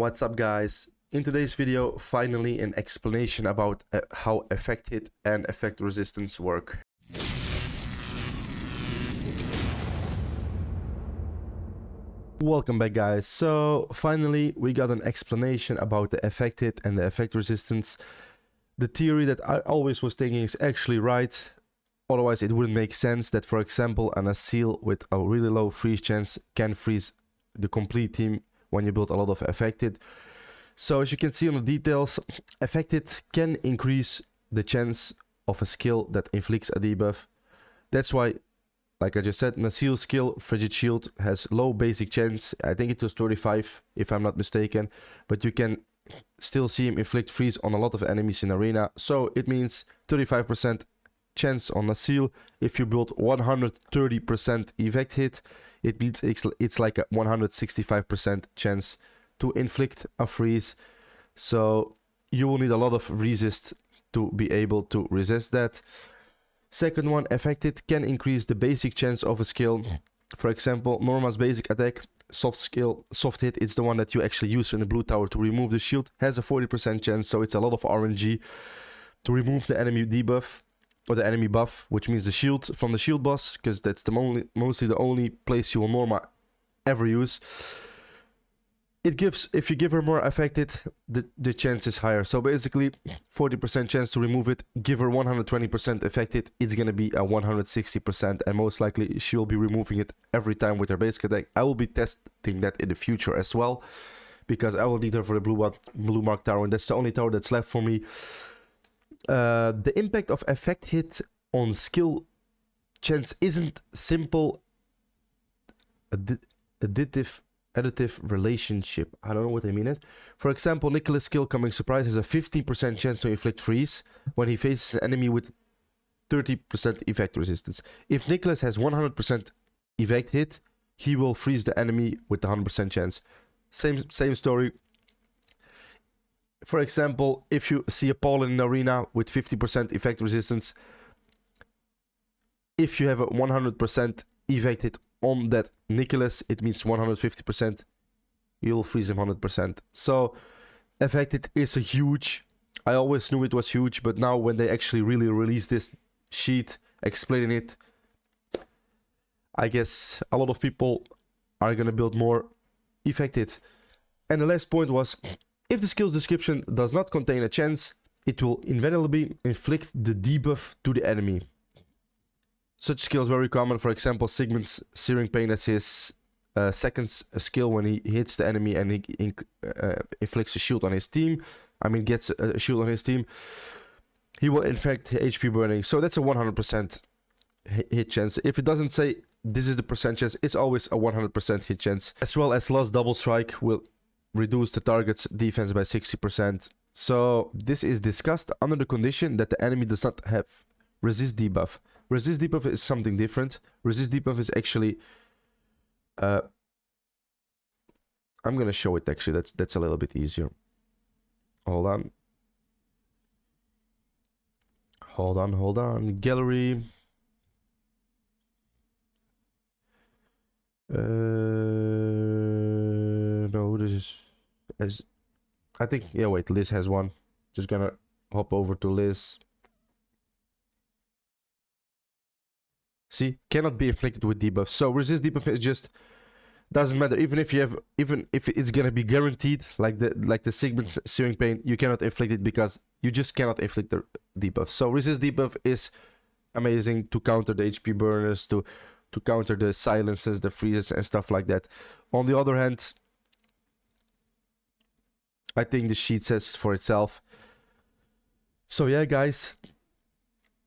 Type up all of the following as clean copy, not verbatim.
What's up, guys? In today's video, finally an explanation about how effect hit and effect resistance work. Welcome back, guys. So finally we got an explanation about the effect hit and the effect resistance. The theory that I always was thinking is actually right. Otherwise it wouldn't make sense that, for example, an seal with a really low freeze chance can freeze the complete team when you build a lot of affected. So as you can see on the details, affected can increase the chance of a skill that inflicts a debuff. That's why, like I just said, Nasil skill, Frigid Shield, has low basic chance. I think it was 35 if I'm not mistaken, but you can still see him inflict freeze on a lot of enemies in arena. So it means 35% chance on Nasil. If you build 130% effect hit, it means it's like a 165% chance to inflict a freeze. So you will need a lot of resist to be able to resist that. Second one, affected can increase the basic chance of a skill. For example, Norma's basic attack, soft skill, soft hit, it's the one that you actually use in the blue tower to remove the shield, has a 40% chance, so it's a lot of RNG to remove the enemy debuff. Or the enemy buff, which means the shield from the shield boss, because that's mostly the only place you will Norma ever use. It gives, if you give her more affected, the chance is higher. So basically 40% chance to remove it, give her 120% affected, it's gonna be a 160%, and most likely she will be removing it every time with her basic attack. I will be testing that in the future as well, because I will need her for the blue mark tower, and that's the only tower that's left for me. The impact of effect hit on skill chance isn't simple additive relationship. I don't know what I mean it. For example, Nicholas' skill Coming Surprise has a 15% chance to inflict freeze when he faces an enemy with 30% effect resistance. If Nicholas has 100% effect hit, he will freeze the enemy with the 100% chance. Same story. For example, if you see a Paul in an arena with 50% effect resistance, if you have a 100% effect hit on that Nicholas, it means 150%. You'll freeze him 100%. So, affected is a huge. I always knew it was huge, but now when they actually really release this sheet explaining it, I guess a lot of people are gonna build more affected. And the last point was, if the skill's description does not contain a chance, it will inevitably inflict the debuff to the enemy. Such skill is very common. For example, Sigmund's Searing Pain, that's his second skill when he hits the enemy and he inflicts a shield on his team. I mean, gets a shield on his team. He will inflict HP burning. So that's a 100% hit chance. If it doesn't say this is the percent chance, it's always a 100% hit chance. As well as Lost Double Strike will reduce the target's defense by 60%. So this is discussed under the condition that the enemy does not have resist debuff. Resist debuff is something different. Resist debuff is actually I'm gonna show it actually. That's a little bit easier. Hold on. Gallery. No, this is as I think, yeah, wait, Liz has one. Just gonna hop over to Liz. See, cannot be inflicted with debuff. So resist debuff is just doesn't matter. Even if it's gonna be guaranteed, like the Sigmund's Searing Pain, you cannot inflict it because you just cannot inflict the debuff. So resist debuff is amazing to counter the HP burners, to counter the silences, the freezes and stuff like that. On the other hand, I think the sheet says for itself. So yeah, guys,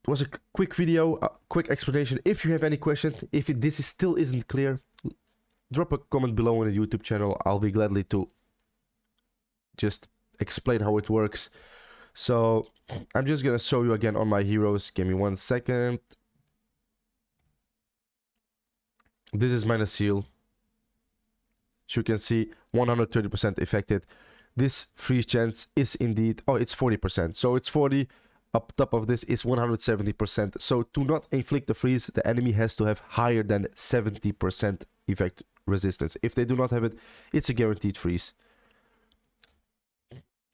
it was a quick video, a quick explanation. If you have any questions, if this still isn't clear, drop a comment below on the YouTube channel. I'll be gladly to just explain how it works. So I'm just gonna show you again on my heroes. Give me 1 second. This is my Nasil. As you can see, 130% affected. This freeze chance is indeed, oh, it's 40%. So it's 40. Up top of this is 170%. So to not inflict the freeze, the enemy has to have higher than 70% effect resistance. If they do not have it, it's a guaranteed freeze.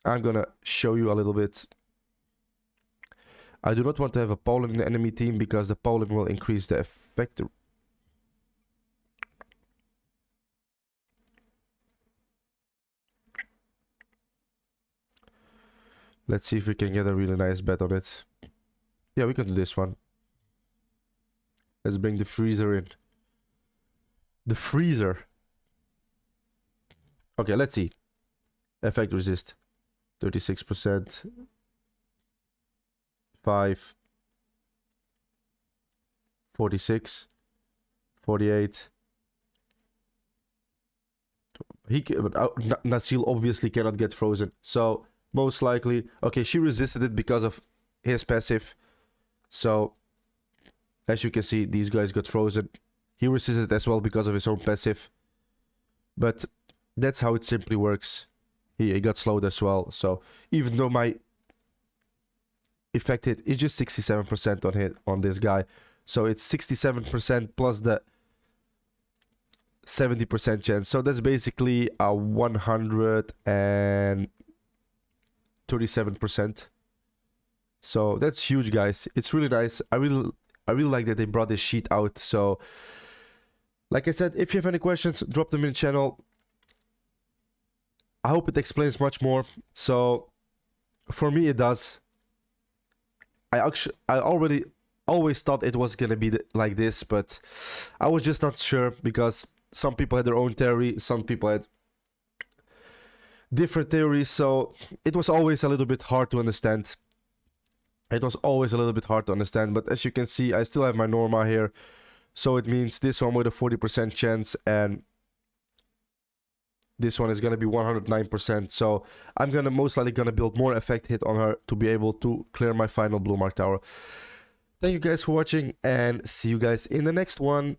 I'm gonna show you a little bit. I do not want to have a Poland in the enemy team because the Poland will increase the effect. Let's see if we can get a really nice bet on it. Yeah, we can do this one. Let's bring the freezer in. The freezer. Okay, let's see. Effect resist. 36%. 5. 46. 48. Nasil obviously cannot get frozen. So, most likely... Okay, she resisted it because of his passive. So, as you can see, these guys got frozen. He resisted as well because of his own passive. But that's how it simply works. He got slowed as well. So, even though my effect hit is just 67% on hit on this guy. So, it's 67% plus the 70% chance. So, that's basically a 137%. So, that's huge, guys. It's really nice. I really like that they brought this sheet out. So, like I said, if you have any questions, drop them in the channel. I hope it explains much more. So, for me, it does. I already always thought it was gonna be like this, but I was just not sure because some people had their own theory, some people had different theories. So, it was always a little bit hard to understand. But as you can see, I still have my Norma here. So it means this one with a 40% chance and this one is going to be 109%. So I'm most likely going to build more effect hit on her to be able to clear my final blue mark tower. Thank you guys for watching and see you guys in the next one.